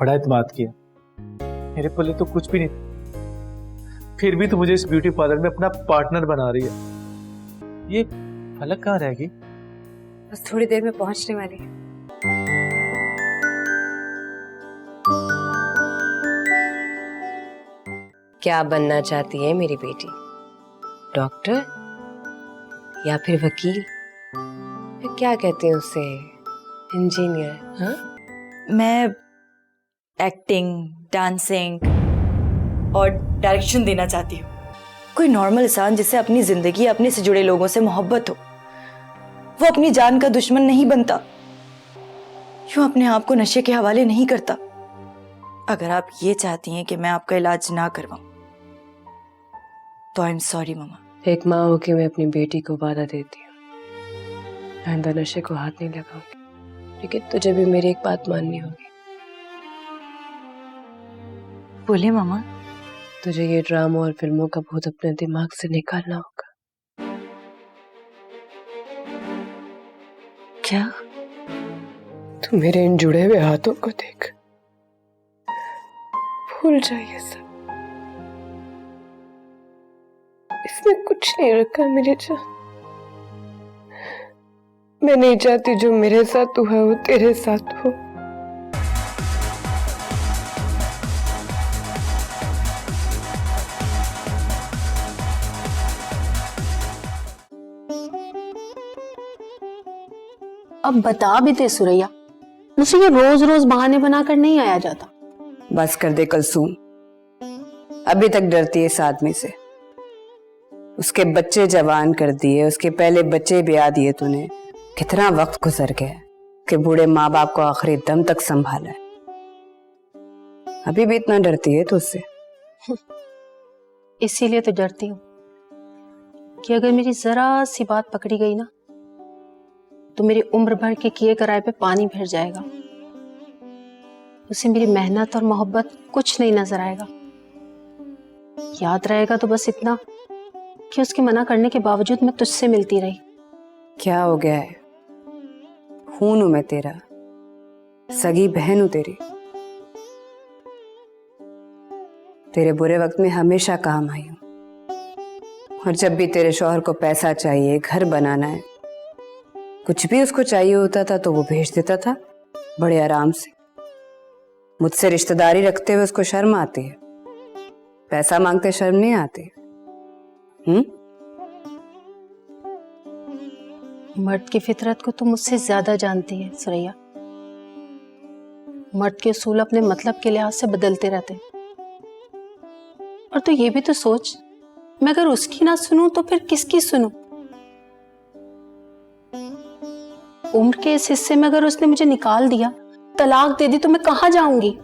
बड़ा एतमाद किया, मेरे पल्ले तो कुछ भी नहीं था, फिर भी तू मुझे इस ब्यूटी पार्लर में अपना पार्टनर बना रही है। ये फलक कहाँ रहेगी? बस थोड़ी देर में पहुंचने वाली है। क्या बनना चाहती है मेरी बेटी? डॉक्टर या फिर वकील या क्या कहते हैं उसे, इंजीनियर? हाँ, मैं एक्टिंग, डांसिंग और डायरेक्शन देना चाहती हूँ। कोई नॉर्मल इंसान जिसे अपनी जिंदगी, अपने से जुड़े लोगों से मोहब्बत हो, वो अपनी जान का दुश्मन नहीं बनता, यूं अपने आप को नशे के हवाले नहीं करता। अगर आप ये चाहती हैं कि मैं आपका इलाज ना करवाऊं तो आई एम सॉरी मम्मा। एक माँ होके मैं अपनी बेटी को वादा देती हूँ, आइंदा नशे को हाथ नहीं लगाऊंगी, लेकिन तुझे भी मेरी एक बात माननी होगी। बोले मम्मा। तुझे ये ड्रामा और फिल्मों का भूत अपने दिमाग से निकालना होगा। क्या? तू मेरे इन जुड़े हुए हाथों को देख, भूल जाइए सब, इसमें कुछ नहीं रखा मेरे जान। मैं नहीं चाहती जो मेरे साथ हुआ वो तेरे साथ हो। अब बता भी दे सुरैया, मुझसे ये रोज रोज बहाने बनाकर नहीं आया जाता। बस कर दे कुलसूम, अभी तक डरती है इस आदमी से। उसके बच्चे जवान कर दिए, उसके पहले बच्चे ब्याह दिए तूने। कितना वक्त गुजर गया कि बूढ़े माँ बाप को आखिरी दम तक संभाला है, अभी भी इतना डरती है तू उससे? इसीलिए तो डरती हूँ कि अगर मेरी जरा सी बात पकड़ी गई ना तो मेरी उम्र भर के किए कराए पे पानी फिर जाएगा। उसे मेरी मेहनत और मोहब्बत कुछ नहीं नजर आएगा। याद रहेगा तो बस इतना कि उसके मना करने के बावजूद मैं तुझसे मिलती रही। क्या हो गया है? खून हूं मैं तेरा, सगी बहन हूं तेरी। तेरे बुरे वक्त में हमेशा काम आई हूं, और जब भी तेरे शौहर को पैसा चाहिए, घर बनाना है, कुछ भी उसको चाहिए होता था तो वो भेज देता था बड़े आराम से। मुझसे रिश्तेदारी रखते हुए उसको शर्म आती है, पैसा मांगते शर्म नहीं आती। मर्द की फितरत को तुम मुझसे ज्यादा जानती है सुरैया। मर्द के उसूल अपने मतलब के लिहाज से बदलते रहते हैं। और तो ये भी तो सोच, मैं अगर उसकी ना सुनूं तो फिर किसकी सुनूं? उम्र के इस हिस्से में अगर उसने मुझे निकाल दिया, तलाक दे दी, तो मैं कहाँ जाऊंगी?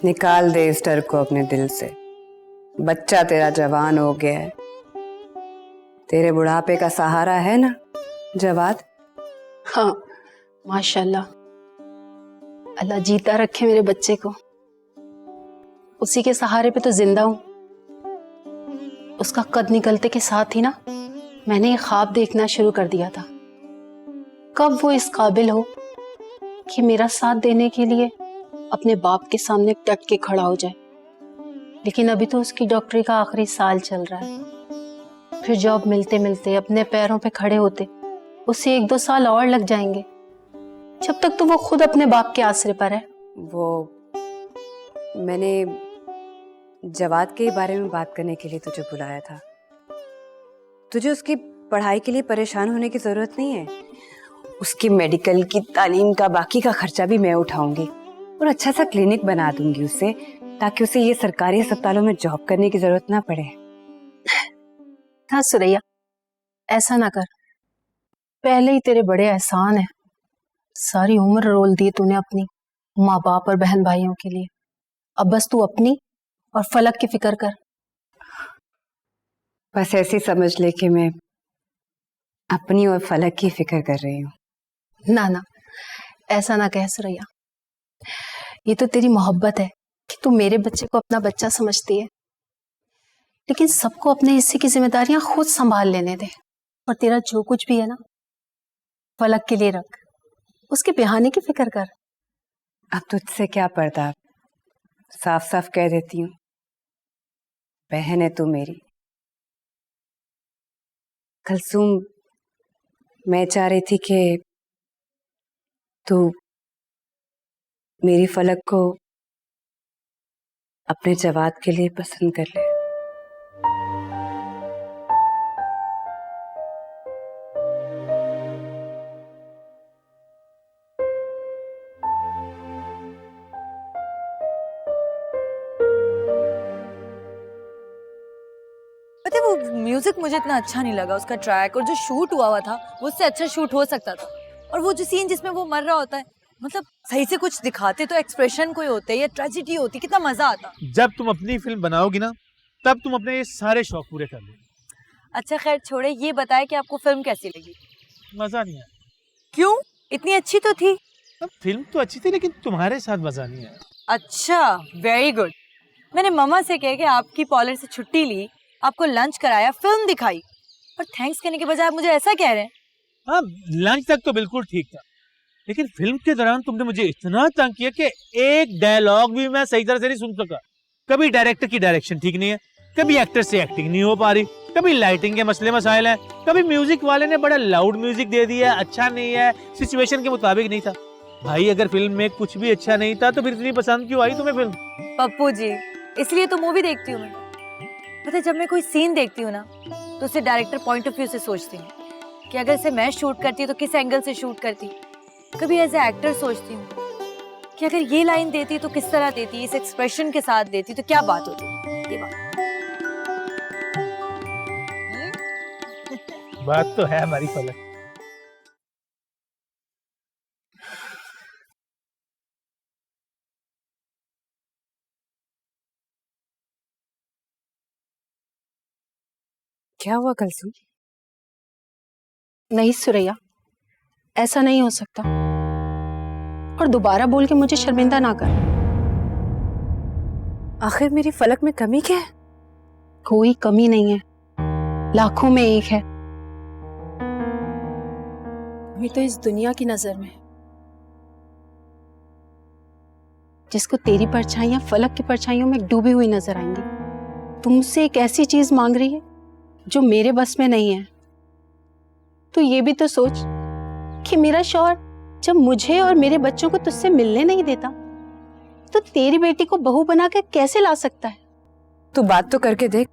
निकाल दे इस डर को अपने दिल से। बच्चा तेरा जवान हो गया है, तेरे बुढ़ापे का सहारा है ना जवाद। हाँ, माशाल्लाह, अल्लाह जीता रखे मेरे बच्चे को। उसी के सहारे पे तो जिंदा हूं। उसका कद निकलते के साथ ही ना मैंने ये ख्वाब देखना शुरू कर दिया था, कब वो इस काबिल हो कि मेरा साथ देने के लिए अपने बाप के सामने डट के खड़ा हो जाए। लेकिन अभी तो उसकी डॉक्टरी का आखिरी साल चल रहा है, फिर जॉब मिलते मिलते अपने पैरों पे खड़े होते उसे 1-2 साल और लग जाएंगे। जब तक तो वो खुद अपने बाप के आसरे पर है। वो मैंने जवाद के बारे में बात करने के लिए तुझे बुलाया था। तुझे उसकी पढ़ाई के लिए परेशान होने की जरूरत नहीं है। उसकी मेडिकल की तालीम का बाकी का खर्चा भी मैं उठाऊंगी, और अच्छा सा क्लिनिक बना दूंगी उसे, ताकि उसे ये सरकारी अस्पतालों में जॉब करने की जरूरत ना पड़े। हाँ सुरैया, ऐसा ना कर, पहले ही तेरे बड़े एहसान है। सारी उम्र रोल दी तूने अपनी माँ बाप और बहन भाइयों के लिए। अब बस तू अपनी और फलक की फिक्र कर। बस ऐसी समझ ले कि मैं अपनी और फलक की फिक्र कर रही हूँ। ना ना, ऐसा ना कह सुरैया, ये तो तेरी मोहब्बत है कि तू मेरे बच्चे को अपना बच्चा समझती है। लेकिन सबको अपने हिस्से की जिम्मेदारियां खुद संभाल लेने दे, और तेरा जो कुछ भी है ना, फलक के लिए रख, उसके बहाने की फिक्र कर। अब तुझसे क्या पर्दा, साफ साफ कह देती हूँ, बहन है तू मेरी। कलसूम, मैं चाह रही थी कि तू मेरी फलक को अपने जवाद के लिए पसंद कर ले। पता है वो म्यूजिक मुझे इतना अच्छा नहीं लगा, उसका ट्रैक, और जो शूट हुआ था वो उससे अच्छा शूट हो सकता था। और वो जो सीन जिसमें वो मर रहा होता है, मतलब सही से कुछ दिखाते तो एक्सप्रेशन कोई होते या ट्रेजेडी होती, कितना मजा आता। जब तुम अपनी फिल्म बनाओगी ना, तब तुम अपने ये सारे शौक पूरे कर लो। अच्छा खैर छोड़े, ये बताए कि आपको फिल्म कैसी लगी? मजा नहीं आया। क्यों? इतनी अच्छी तो थी। अब फिल्म तो अच्छी थी, लेकिन तुम्हारे साथ मजा नहीं आया। अच्छा, वेरी गुड। मैंने मम्मा से कह के आपकी पॉलर से छुट्टी ली, आपको लंच कराया, फिल्म दिखाई, और थैंक्स कहने के बजाय आप मुझे ऐसा कह रहे हैं। हाँ, लंच तक तो बिल्कुल ठीक था, लेकिन फिल्म के दौरान तुमने मुझे इतना तंग किया कि एक डायलॉग भी मैं सही तरह से नहीं सुन सका। कभी डायरेक्टर की डायरेक्शन ठीक नहीं है, कभी एक्टर से एक्टिंग नहीं हो पा रही, कभी लाइटिंग के मसले मसाइल हैं, कभी म्यूजिक वाले ने बड़ा लाउड म्यूजिक दे दिया, अच्छा नहीं है, सिचुएशन के मुताबिक नहीं था। भाई अगर फिल्म में कुछ भी अच्छा नहीं था तो फिर इतनी पसंद क्यों आई तुम्हें फिल्म? पप्पू जी, इसलिए तो मूवी देखती हूँ मैं। पता है, जब मैं कोई सीन देखती हूँ ना, तो उसे डायरेक्टर पॉइंट ऑफ व्यू से सोचती हूँ कि अगर इसे मैं शूट करती तो किस एंगल से शूट करती। कभी एज ए एक्टर सोचती हूँ कि अगर ये लाइन देती तो किस तरह देती, इस एक्सप्रेशन के साथ देती तो क्या बात होती। ये बात तो है हमारी फलक। क्या हुआ कलसूम? नहीं सुरैया, ऐसा नहीं हो सकता, और दोबारा बोल के मुझे शर्मिंदा ना कर। आखिर मेरी फलक में कमी क्या है? कोई कमी नहीं है, लाखों में एक है। अभी तो इस दुनिया की नजर में जिसको तेरी परछाइयां फलक की परछाइयों में डूबी हुई नजर आएंगी, तुमसे एक ऐसी चीज मांग रही है जो मेरे बस में नहीं है। तो ये भी तो सोच कि मेरा शौहर जब मुझे और मेरे बच्चों को तुझसे मिलने नहीं देता, तो तेरी बेटी को बहू बना के कैसे ला सकता है? तू बात तो करके देख।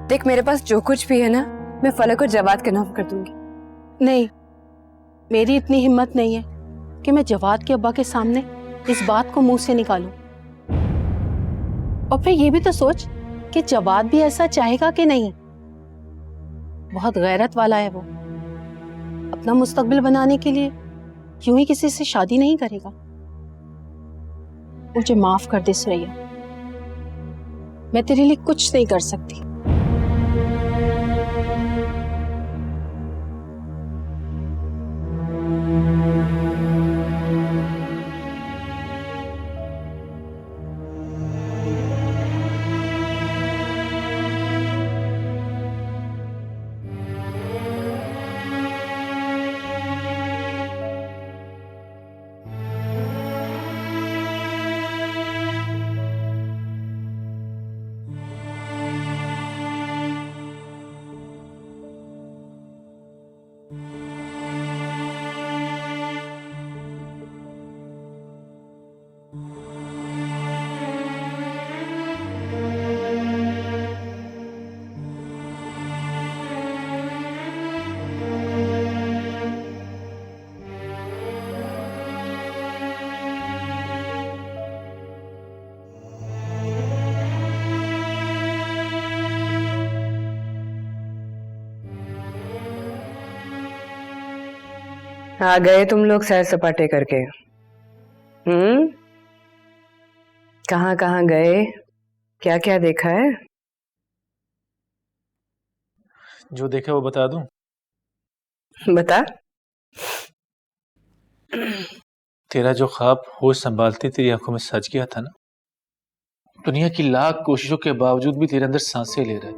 देख, मेरे पास जो कुछ भी है ना, मैं फलक और जवाद के नाम कर दूंगी। नहीं, मेरी इतनी हिम्मत नहीं है कि मैं जवाद के अब्बा के सामने इस बात को मुंह से निकालूं। और फिर ये भी तो सोच कि जवाद भी ऐसा चाहेगा कि नहीं। बहुत गैरत वाला है वो, अपना मुस्तकबिल बनाने के लिए यूं ही किसी से शादी नहीं करेगा। मुझे माफ कर दे सुरैया, मैं तेरे लिए कुछ नहीं कर सकती। आ गए तुम लोग सैर सपाटे करके? कहाँ कहाँ गए, क्या क्या देखा है? जो देखा वो बता दूं? बता। तेरा जो ख्वाब होश संभालती तेरी आंखों में सच गया था ना, दुनिया की लाख कोशिशों के बावजूद भी तेरे अंदर सांसें ले रहा है।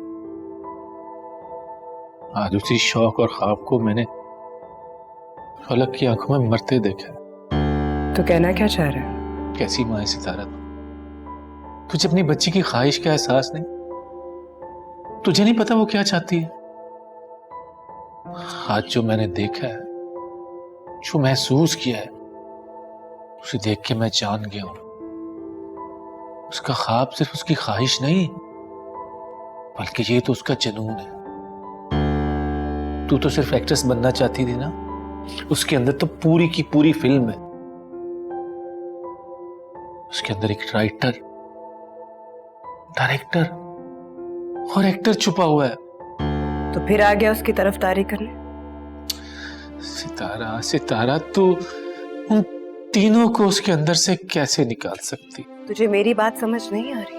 आज उसी शौक और ख्वाब को मैंने फलक की आंखों में मरते देखा। तो कहना क्या चाह रहा है? कैसी माँ है सितारा तू। तुझे अपनी बच्ची की ख्वाहिश का एहसास नहीं? तुझे नहीं पता वो क्या चाहती है? आज जो मैंने देखा है, जो महसूस किया है, उसे देख के मैं जान गया हूं उसका ख्वाब सिर्फ उसकी ख्वाहिश नहीं, बल्कि ये तो उसका जुनून है। तू तो सिर्फ एक्ट्रेस बनना चाहती थी ना, उसके अंदर तो पूरी की पूरी फिल्म है। उसके अंदर एक राइटर, डायरेक्टर और एक्टर छुपा हुआ है। तो फिर आ गया उसकी तरफदारी करने। सितारा सितारा, तू उन तीनों को उसके अंदर से कैसे निकाल सकती? तुझे मेरी बात समझ नहीं आ रही?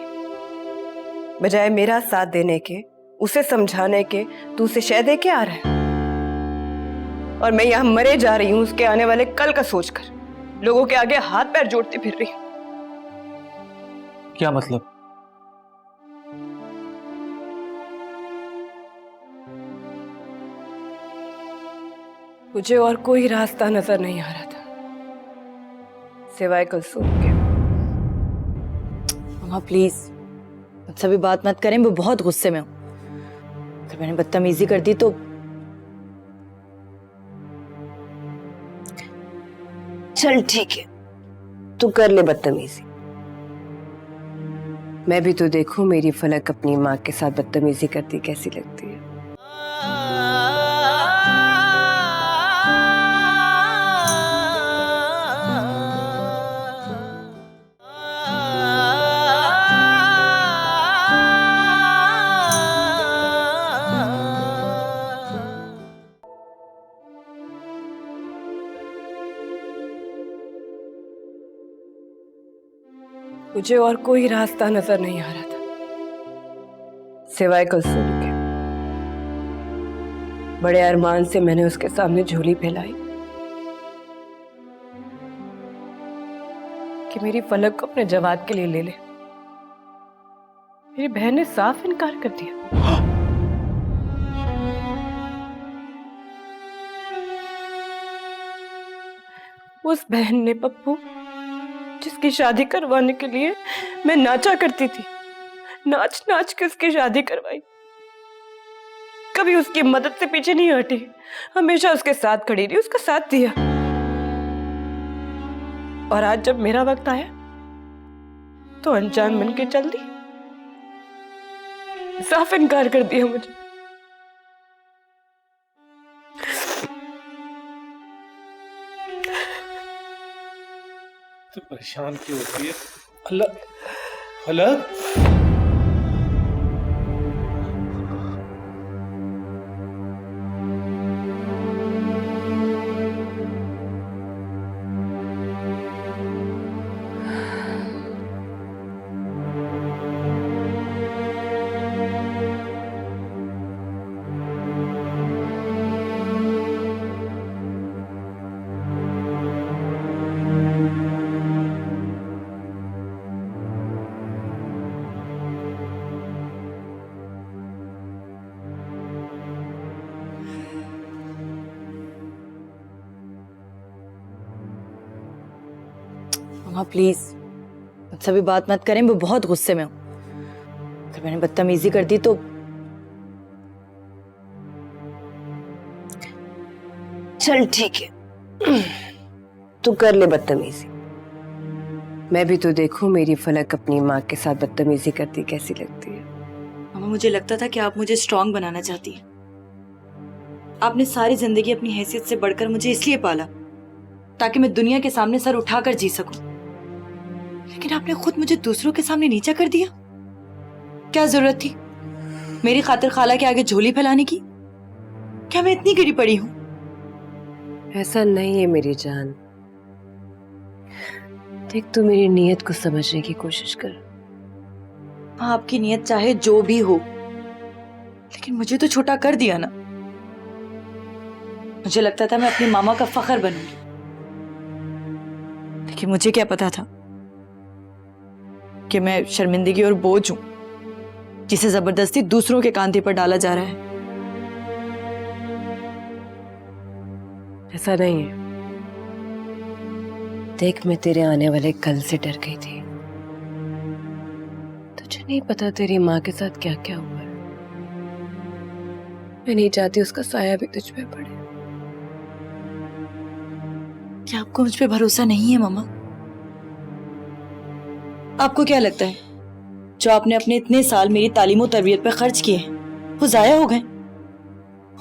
बजाय मेरा साथ देने के, उसे समझाने के, तू उसे शय दे के आ रहा है। और मैं यहां मरे जा रही हूं उसके आने वाले कल का सोचकर, लोगों के आगे हाथ पैर जोड़ती फिर रही हूं। क्या मतलब? मुझे और कोई रास्ता नजर नहीं आ रहा था सिवाय कुलसुम के। मम्मा प्लीज मुझसे भी बात मत करें, मैं बहुत गुस्से में हूँ। अगर मैंने बदतमीजी कर दी तो चल ठीक है, तू कर ले बदतमीजी। मैं भी तो देखूं मेरी फलक अपनी माँ के साथ बदतमीजी करती कैसी लगती है। मुझे और कोई रास्ता नजर नहीं आ रहा था सिवाय कुलसुम के। बड़े अरमान से मैंने उसके सामने झोली फैलाई कि मेरी फलक को अपने जवाब के लिए ले ले। मेरी बहन ने साफ इनकार कर दिया। उस बहन ने पप्पू, जिसकी शादी करवाने के लिए मैं नाचा करती थी, नाच नाच के उसकी शादी करवाई। कभी उसकी मदद से पीछे नहीं हटी, हमेशा उसके साथ खड़ी रही, उसका साथ दिया। और आज जब मेरा वक्त आया तो अनजान बन के चल दी, साफ इनकार कर दिया मुझे। तो परेशान क्यों होती है? अलग अलग मम्मा प्लीज मुझसे भी बात मत करें, मैं बहुत गुस्से में हूँ। अगर मैंने बदतमीजी कर दी तो चल ठीक है, तू कर ले बदतमीजी। मैं भी तो देखूं मेरी फलक अपनी माँ के साथ बदतमीजी करती कैसी लगती है। मम्मा मुझे लगता था कि आप मुझे स्ट्रांग बनाना चाहती हैं। आपने सारी जिंदगी अपनी हैसियत से बढ़कर मुझे इसलिए पाला ताकि मैं दुनिया के सामने सर उठाकर जी सकूं। लेकिन आपने खुद मुझे दूसरों के सामने नीचा कर दिया। क्या जरूरत थी मेरी खातिर खाला के आगे झोली फैलाने की? क्या मैं इतनी गिरी पड़ी हूं? ऐसा नहीं है मेरी जान। देख, तू मेरी नीयत को समझने की कोशिश कर। आपकी नीयत चाहे जो भी हो, लेकिन मुझे तो छोटा कर दिया ना। मुझे लगता था मैं अपनी मामा का फख्र बनूंगी, लेकिन मुझे क्या पता था कि मैं शर्मिंदगी और बोझ हूं जिसे जबरदस्ती दूसरों के कांधे पर डाला जा रहा है। ऐसा नहीं है। देख, मैं तेरे आने वाले कल से डर गई थी। तुझे नहीं पता तेरी माँ के साथ क्या क्या हुआ है। मैं नहीं चाहती उसका साया भी तुझ पे पड़े। क्या आपको मुझ पे भरोसा नहीं है मम्मा? आपको क्या लगता है जो आपने अपने इतने साल मेरी तालीम और तरबियत पे खर्च किए वो जाया हो गए?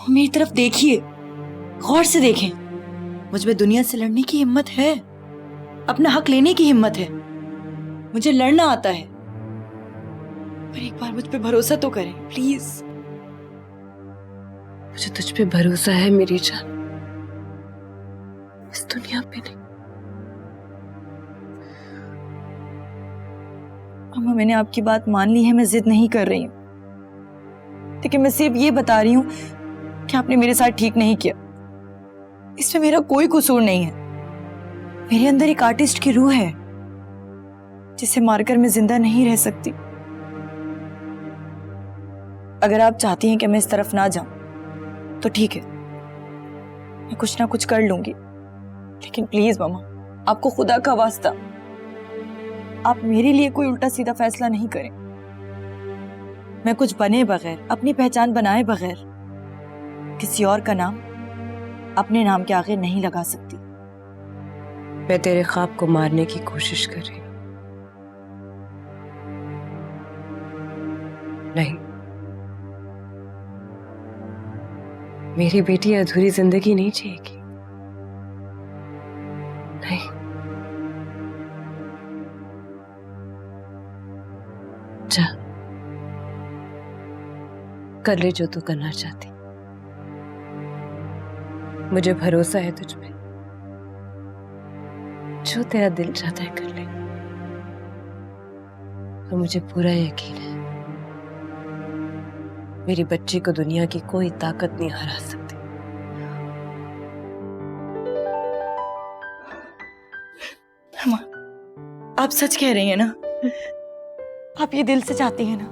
मेरी तरफ देखिए, गौर से देखें। मुझ में दुनिया से लड़ने की हिम्मत है, अपना हक लेने की हिम्मत है, मुझे लड़ना आता है। पर एक बार मुझ पे भरोसा तो करें प्लीज। मुझे तुझ पे भरोसा है मेरी जान, इस दुनिया पे नहीं। अम्मा, मैंने आपकी बात मान ली है, मैं जिद नहीं कर रही हूँ, लेकिन मैं सिर्फ ये बता रही हूँ कि आपने मेरे साथ ठीक नहीं किया। इसमें मेरा कोई कसूर नहीं है। मेरे अंदर एक आर्टिस्ट की रूह है जिसे मारकर मैं जिंदा नहीं रह सकती। अगर आप चाहती हैं कि मैं इस तरफ ना जाऊं तो ठीक है, मैं कुछ ना कुछ कर लूंगी, लेकिन प्लीज मामा, आपको खुदा का वास्ता आप मेरे लिए कोई उल्टा सीधा फैसला नहीं करें। मैं कुछ बने बगैर, अपनी पहचान बनाए बगैर किसी और का नाम अपने नाम के आगे नहीं लगा सकती। मैं तेरे ख्वाब को मारने की कोशिश कर रही हूँ। नहीं, मेरी बेटी अधूरी जिंदगी नहीं जिएगी। नहीं, जा कर ले जो तू करना चाहती। मुझे भरोसा है तुझ पे, जो तेरा दिल चाहता है कर ले। और मुझे पूरा यकीन है मेरी बच्ची को दुनिया की कोई ताकत नहीं हरा सकती। अम्मा, आप सच कह रही हैं ना? आप ये दिल से चाहती हैं ना?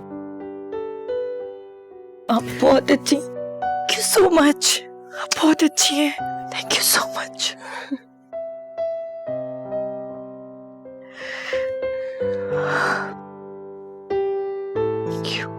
आप बहुत अच्छी, थैंक यू सो मच। आप बहुत अच्छी हैं, thank you so much. Thank you.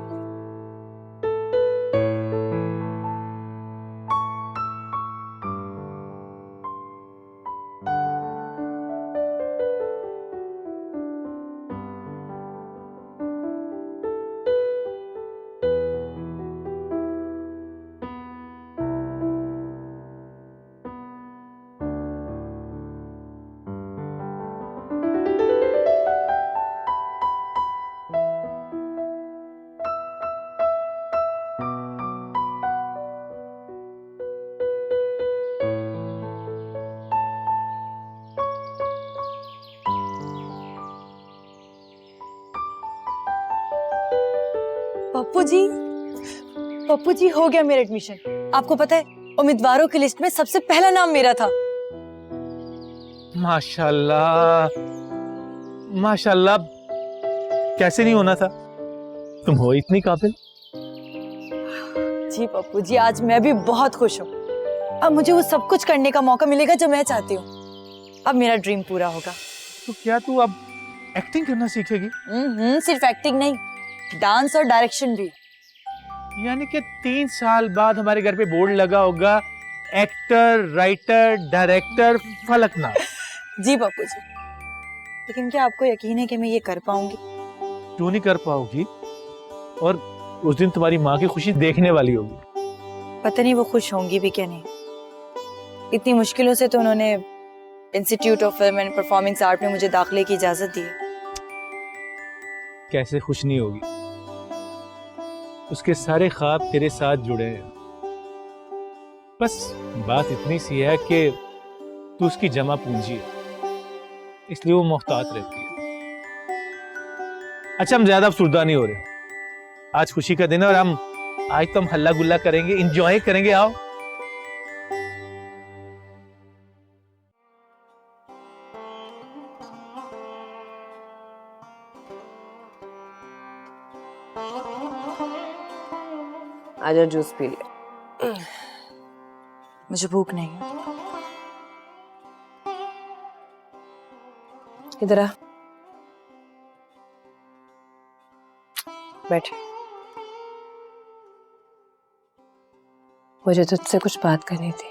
Pappu ji हो गया मेरा एडमिशन। आपको पता है उम्मीदवारों की लिस्ट में सबसे पहला नाम मेरा था। माशाल्लाह माशाल्लाह, कैसे नहीं होना था, तुम हो इतनी काबिल। जी पप्पू जी, आज मैं भी बहुत खुश हूँ। अब मुझे वो सब कुछ करने का मौका मिलेगा जो मैं चाहती हूँ। अब मेरा ड्रीम पूरा होगा। तो क्या तू अब एक्टिंग करना सीखेगी? सिर्फ एक्टिंग नहीं, डांस और डायरेक्शन भी। यानी कि 3 साल बाद हमारे घर पे बोर्ड लगा होगा, एक्टर, राइटर, डायरेक्टर, फलकनामा। जी पप्पू जी, लेकिन क्या आपको यकीन है कि मैं ये कर पाऊंगी? क्यों नहीं कर पाओगी? और उस दिन तुम्हारी माँ की खुशी देखने वाली होगी। पता नहीं वो खुश होंगी भी क्या नहीं। इतनी मुश्किलों से तो उन्होंने institute of film and performing art में मुझे दाखिले की इजाजत दी है। कैसे खुश नहीं होगी? उसके सारे ख्वाब तेरे साथ जुड़े हैं। बस बात इतनी सी है कि तू उसकी जमा पूंजी है, इसलिए वो मोहतात रहती है। अच्छा, हम ज्यादा अफसुर्दा नहीं हो रहे। आज खुशी का दिन है और आज तो हम हल्ला गुल्ला करेंगे, इंजॉय करेंगे। आओ। आजा जूस पी ले। मुझे भूख नहीं है। इधर आ, बैठ। मुझे तुझसे कुछ बात करनी थी।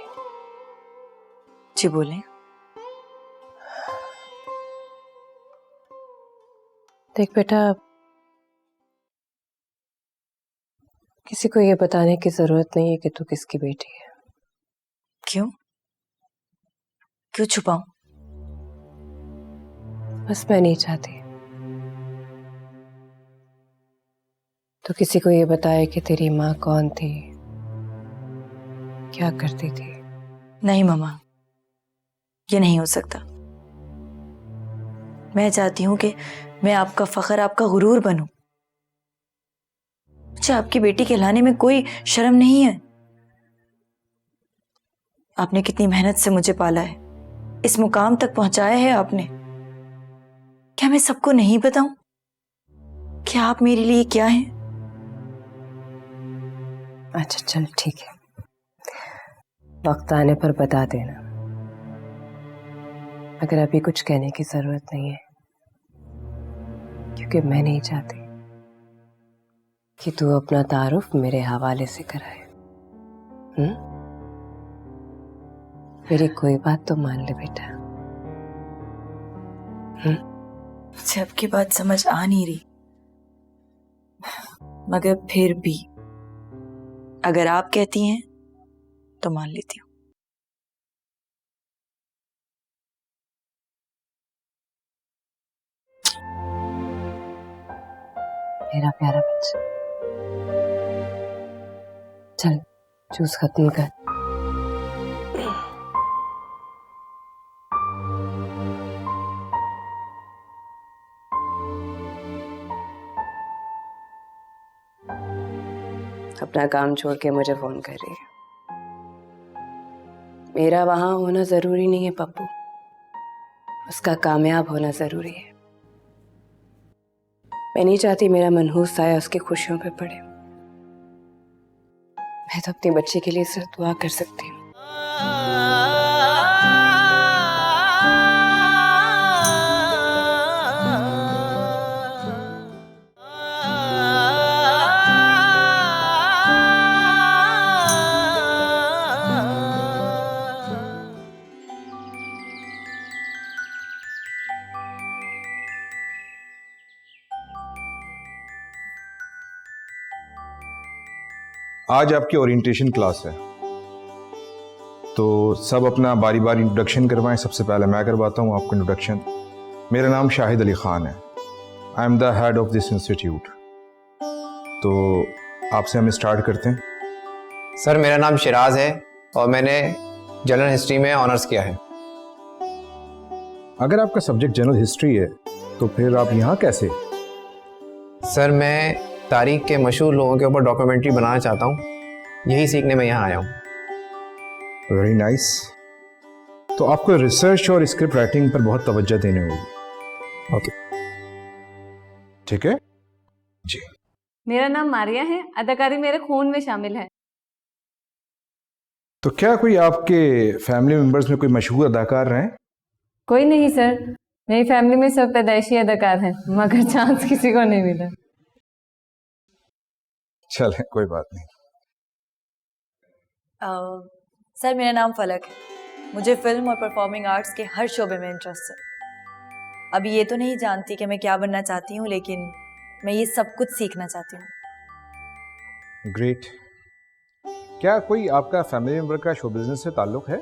जी बोलें। देख बेटा, किसी को ये बताने की जरूरत नहीं है कि तू किसकी बेटी है। क्यों? क्यों छुपाऊं? बस मैं नहीं चाहती तो किसी को ये बताए कि तेरी माँ कौन थी, क्या करती थी। नहीं मम्मा, ये नहीं हो सकता। मैं चाहती हूं कि मैं आपका फख्र, आपका गुरूर बनूं। मुझे आपकी बेटी कहलाने में कोई शर्म नहीं है। आपने कितनी मेहनत से मुझे पाला है, इस मुकाम तक पहुंचाया है आपने। क्या मैं सबको नहीं बताऊं कि आप मेरे लिए क्या हैं? अच्छा चल ठीक है, वक्त आने पर बता देना, मगर अभी कुछ कहने की जरूरत नहीं है, क्योंकि मैं नहीं चाहती कि तू अपना तारुफ मेरे हवाले से कराए। मेरी कोई बात तो मान ले बेटा। मुझे आपकी बात समझ आ नहीं रही, मगर फिर भी अगर आप कहती हैं तो मान लेती हूँ। मेरा प्यारा बच्चा, चल जूस खत्म कर। अपना काम छोड़ के मुझे फोन कर रही है। मेरा वहां होना जरूरी नहीं है पप्पू, उसका कामयाब होना जरूरी है। मैं नहीं चाहती मेरा मनहूस साया उसकी खुशियों पे पड़े। मैं तो अपनी बच्ची के लिए सिर्फ दुआ कर सकती हूँ। आज आपकी ओरिएंटेशन क्लास है, तो सब अपना बारी बारी इंट्रोडक्शन करवाएं। सबसे पहले मैं करवाता हूं आपको इंट्रोडक्शन। मेरा नाम शाहिद अली खान है। I am the head of this institute. तो आपसे हम स्टार्ट करते हैं। सर मेरा नाम शिराज है और मैंने जनरल हिस्ट्री में ऑनर्स किया है। अगर आपका सब्जेक्ट जनरल हिस्ट्री है तो फिर आप यहाँ कैसे? सर मैं तारीख के मशहूर लोगों के ऊपर डॉक्यूमेंट्री बनाना चाहता हूँ, यही सीखने में यहाँ आया हूँ। Very nice. तो आपको रिसर्च और स्क्रिप्ट राइटिंग पर बहुत तवज्जो देनी होगी। ओके ठीक है जी। मेरा नाम मारिया है, अदाकारी मेरे खून में शामिल है। तो क्या कोई आपके फैमिली मेंबर्स में कोई मशहूर अदाकार हैं? कोई नहीं सर, मेरी फैमिली में सब पैदाइशी अदाकार हैं, मगर चांस किसी को नहीं मिला। चले कोई बात नहीं। सर मेरा नाम फलक है। मुझे फिल्म और परफॉर्मिंग आर्ट्स के हर शोबे में इंटरेस्ट है। अभी ये तो नहीं जानती कि मैं क्या बनना चाहती हूँ, लेकिन मैं ये सब कुछ सीखना चाहती हूँ। ग्रेट। क्या कोई आपका फैमिली मेंबर का शो बिजनेस से ताल्लुक है?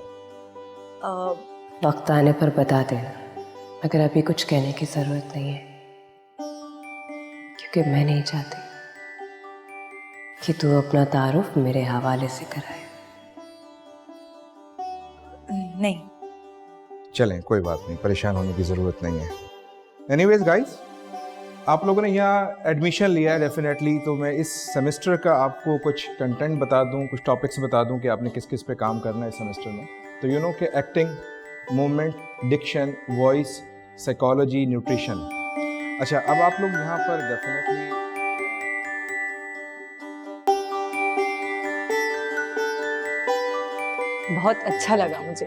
वक्त आने पर बता देना, मगर अभी कुछ कहने की जरूरत नहीं है, क्योंकि मैं नहीं चाहती कि तू अपना तारुफ मेरे हवाले से कराए। नहीं। चलें कोई बात नहीं, परेशान होने की ज़रूरत नहीं है। एनीवेज गाइस, आप लोगों ने यहाँ एडमिशन लिया है डेफिनेटली, तो मैं इस सेमेस्टर का आपको कुछ कंटेंट बता दूँ, कुछ टॉपिक्स बता दूँ कि आपने किस किस पे काम करना है इस सेमेस्टर में। तो यू नो कि acting, movement, diction, voice, psychology, nutrition. अच्छा, अब आप लोग यहाँ पर डेफिनेटली बहुत अच्छा लगा मुझे।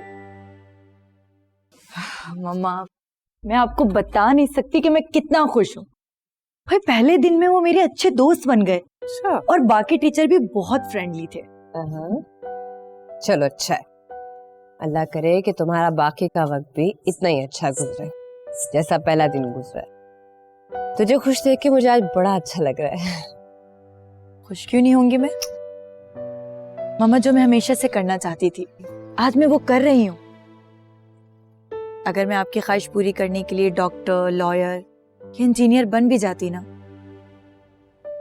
मम्मा मैं आपको बता नहीं सकती कि मैं कितना खुश हूँ। भाई पहले दिन में वो मेरे अच्छे दोस्त बन गए और बाकी टीचर भी बहुत फ्रेंडली थे। चलो अच्छा है, अल्लाह करे कि तुम्हारा बाकी का वक्त भी इतना ही अच्छा गुजरे जैसा पहला दिन गुजरा है। तुझे खुश देख के मुझे आज बड़ा अच्छा लग रहा है। खुश क्यों नहीं होंगी मैं? मामा, जो मैं हमेशा से करना चाहती थी आज मैं वो कर रही हूँ। अगर मैं आपकी ख्वाहिश पूरी करने के लिए डॉक्टर, लॉयर या इंजीनियर बन भी जाती ना,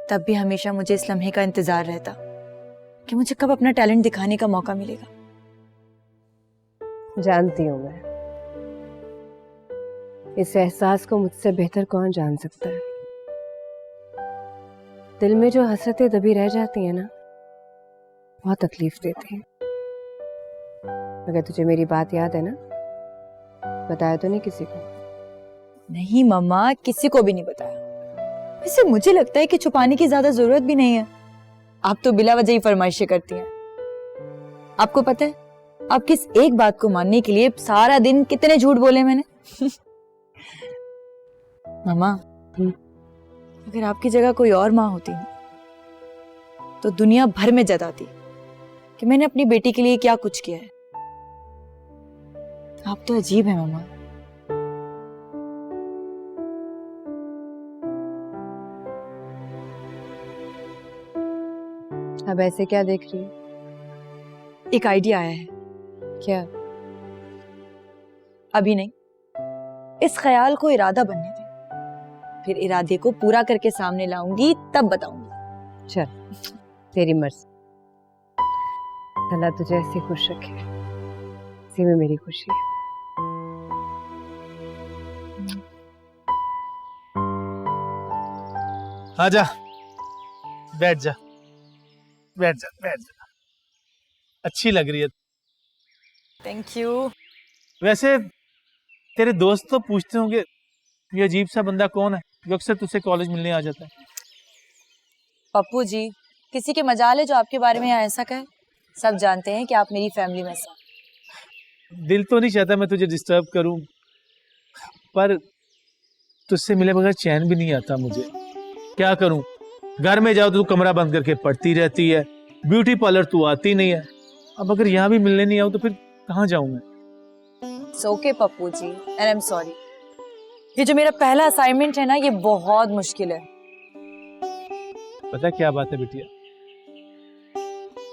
तब भी हमेशा मुझे इस लम्हे का इंतजार रहता कि मुझे कब अपना टैलेंट दिखाने का मौका मिलेगा। जानती हूँ मैं, इस एहसास को मुझसे बेहतर कौन जान सकता है। दिल में जो हसरतें दबी रह जाती हैं ना, बहुत तकलीफ देती हैं। अगर तुझे मेरी बात याद है ना, बताया तो नहीं किसी को? नहीं मम्मा, किसी को भी नहीं बताया। वैसे मुझे लगता है कि छुपाने की ज्यादा जरूरत भी नहीं है। आप तो बिला वजह ही फरमाइशें करती हैं। आपको पता है आप किस एक बात को मानने के लिए सारा दिन कितने झूठ बोले मैंने? मम्मा, अगर आपकी जगह कोई और माँ होती ना, तो दुनिया भर में जताती कि मैंने अपनी बेटी के लिए क्या कुछ किया है। आप तो अजीब हैं मम्मा। अब ऐसे क्या देख रही है? एक आइडिया आया है। क्या? अभी नहीं, इस ख्याल को इरादा बनने दे, फिर इरादे को पूरा करके सामने लाऊंगी, तब बताऊंगी। चल, तेरी मर्जी। अल्लाह तुझे ऐसे खुश रखे, इसी में मेरी खुशी है। आजा, बैठ जा, बैठ जा, बैठ जा। अच्छी लग रही है। Thank you. वैसे तेरे दोस्त तो पूछते होंगे ये अजीब सा बंदा कौन है जो अक्सर तुझसे कॉलेज मिलने आ जाता है। पप्पू जी, किसी के मजाल है जो आपके बारे में यहाँ ऐसा कहे? सब जानते हैं कि आप मेरी फैमिली में से। दिल तो नहीं चाहता मैं तुझे डिस्टर्ब करूं, पर तुझसे मिले बगैर चैन भी नहीं आता मुझे। क्या करूं? घर में जाओ तो तू कमरा बंद करके पढ़ती रहती है, ब्यूटी पार्लर तू आती नहीं है। अब अगर यहाँ भी मिलने नहीं आऊं तो फिर कहाँ जाऊं मैं? Okay Pappu ji, and I am sorry. ये जो मेरा पहला असाइनमेंट है ना, ये बहुत मुश्किल है। पता क्या बात है बिटिया,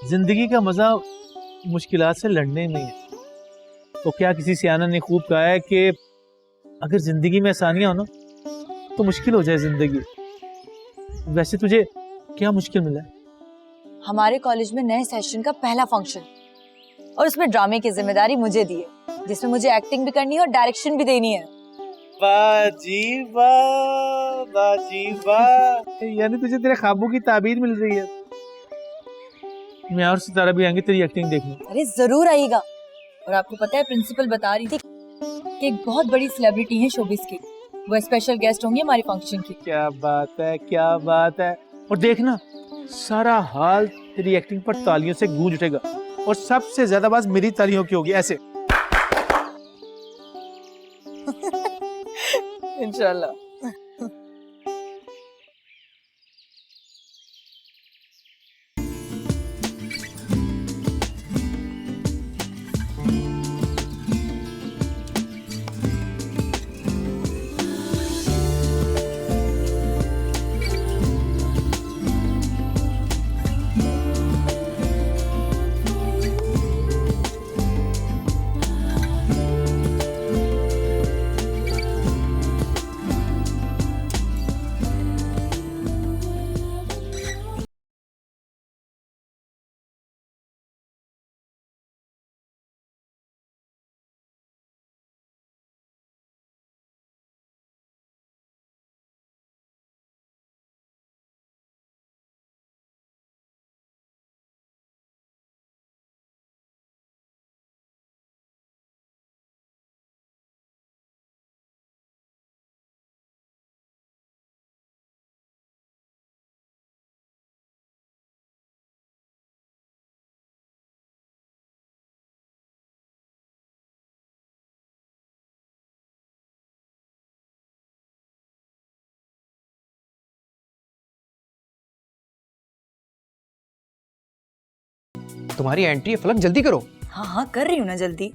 जिंदगी का मजा मुश्किलात से लड़ने में है। तो क्या किसी सियाना ने खूब कहा है कि अगर जिंदगी में आसानियां हो ना तो मुश्किल हो जाए जिंदगी। वैसे तुझे क्या मुश्किल मिला है? हमारे कॉलेज में नए सेशन का पहला फंक्शन और उसमें ड्रामे की जिम्मेदारी मुझे दी है, जिसमें मुझे एक्टिंग भी करनी है और डायरेक्शन भी देनी है। वाह जी वाह, वाह जी वाह। यानी तुझे तेरे ख्वाबों की ताबीर मिल रही है। मैं और सितारा भी आएंगे तेरी एक्टिंग देखने। अरे जरूर आइएगा। और आपको पता है प्रिंसिपल बता रही थी कि एक बहुत बड़ी सेलिब्रिटी है शोबिस की, वो स्पेशल गेस्ट होंगे हमारे फंक्शन की। क्या बात है, क्या बात है। और देखना सारा हाल तेरी एक्टिंग पर तालियों से गूंज उठेगा और सबसे ज्यादा बात मेरी तालियों की होगी, ऐसे। इंशाल्लाह। तुम्हारी एंट्री है फलक, जल्दी करो। हाँ हाँ कर रही हूँ ना जल्दी।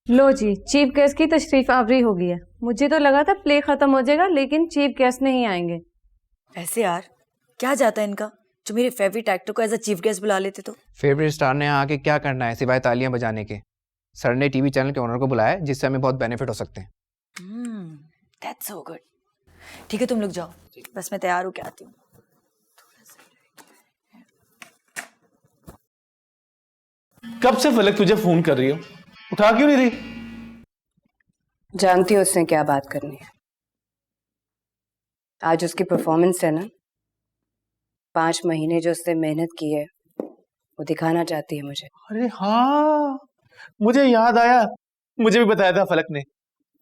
लो जी, चीफ गेस्ट की तशरीफ आवरी हो गई है। मुझे तो लगा था प्ले खत्म हो जाएगा, लेकिन चीफ गेस्ट नहीं आएंगे। वैसे यार क्या जाता है इनका, जो मेरे फेवरेट एक्टर को एज अ चीफ गेस्ट बुला लेते तो। फेवरेट स्टार ने यहाँ आके क्या करना है सिवाय तालियां बजाने के। सर ने टीवी चैनल के ओनर को बुलाया है, जिससे हमें बहुत बेनिफिट हो सकते हैं। That's so good. ठीक है तुम लोग जाओ, बस मैं तैयार होके आती हूँ। कब से फलक तुझे फोन कर रही हो, उठा क्यों नहीं रही? जानती हो उसने क्या बात करनी है। आज उसकी परफॉर्मेंस है ना, 5 महीने जो उसने मेहनत की है वो दिखाना चाहती है मुझे। अरे हाँ, मुझे याद आया, मुझे भी बताया था फलक ने।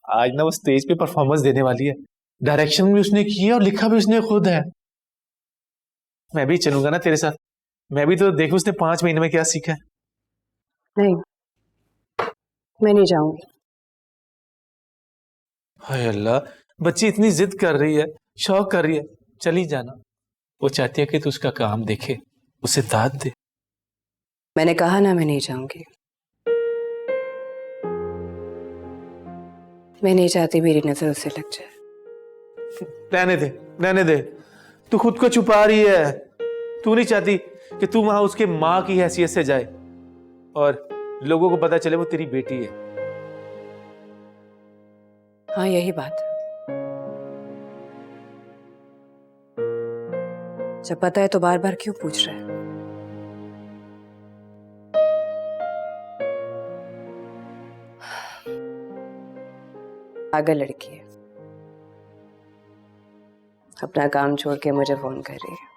आज ना वो स्टेज पे परफॉर्मेंस देने वाली है। डायरेक्शन भी उसने की है और लिखा भी उसने खुद है। मैं भी चलूंगा ना तेरे साथ, मैं भी तो देखूं उसने 5 महीने में क्या सीखा है। नहीं, मैं नहीं जाऊंगी। हाय अल्लाह, बच्ची इतनी जिद कर रही है, शौक कर रही है, चली जाना। वो चाहती है कि तू उसका काम देखे, उसे दाद दे। मैंने कहा ना मैं नहीं जाऊंगी। मैं नहीं चाहती मेरी नजर उसे लग जाए। रहने दे, रहने दे। तू खुद को छुपा रही है। तू नहीं चाहती कि तू वहां उसके माँ की हैसियत से जाए और लोगों को पता चले वो तेरी बेटी है। हाँ यही बात। जब पता है तो बार बार क्यों पूछ रहे हैं? पागल लड़की है, अपना काम छोड़ के मुझे फोन कर रही है।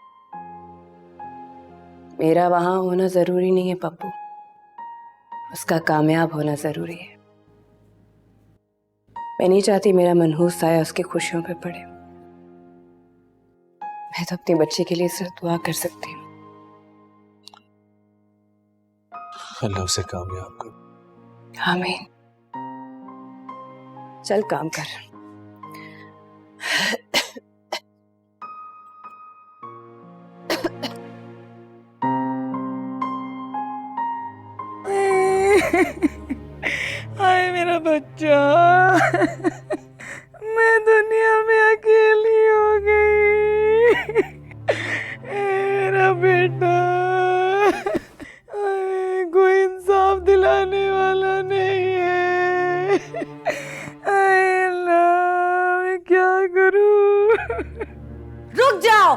मेरा वहां होना जरूरी नहीं है पप्पू, उसका कामयाब होना जरूरी है। मैं नहीं चाहती मेरा मनहूस साया उसकी खुशियों पे पड़े। मैं तो अपनी बच्ची के लिए सिर्फ दुआ कर सकती हूँ। अल्लाह उसे कामयाब कर। आमीन। चल काम कर। हाय मेरा बच्चा, मैं दुनिया में अकेली हो गई। मेरा बेटा, कोई इंसाफ दिलाने वाला नहीं है। अल्लाह, मैं क्या करूं? रुक जाओ।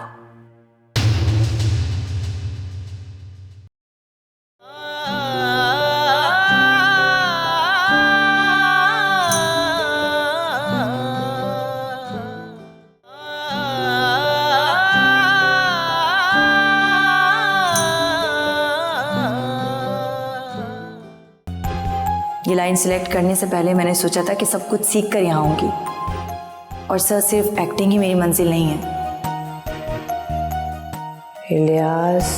ये लाइन सिलेक्ट करने से पहले मैंने सोचा था कि सब कुछ सीख कर यहाँ आऊंगी, और सर सिर्फ एक्टिंग ही मेरी मंजिल नहीं है। इलियास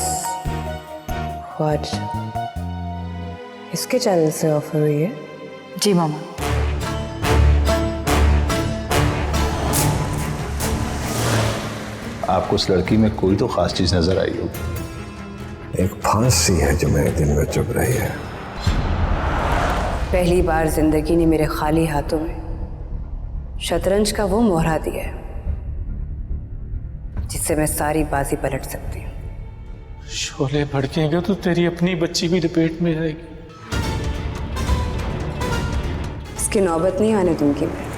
ख्वाजा, इसके चैनल से ऑफर हुई है? जी मामा। आपको उस लड़की में कोई तो खास चीज नजर आई होगी। एक फांसी है जो मेरे दिल में चुभ रही है। पहली बार जिंदगी ने मेरे खाली हाथों में शतरंज का वो मोहरा दिया है जिससे मैं सारी बाजी पलट सकती हूँ। शोले भड़केंगे तो तेरी अपनी बच्ची भी लपेट में आएगी। इसकी नौबत नहीं आने दूंगी मैं।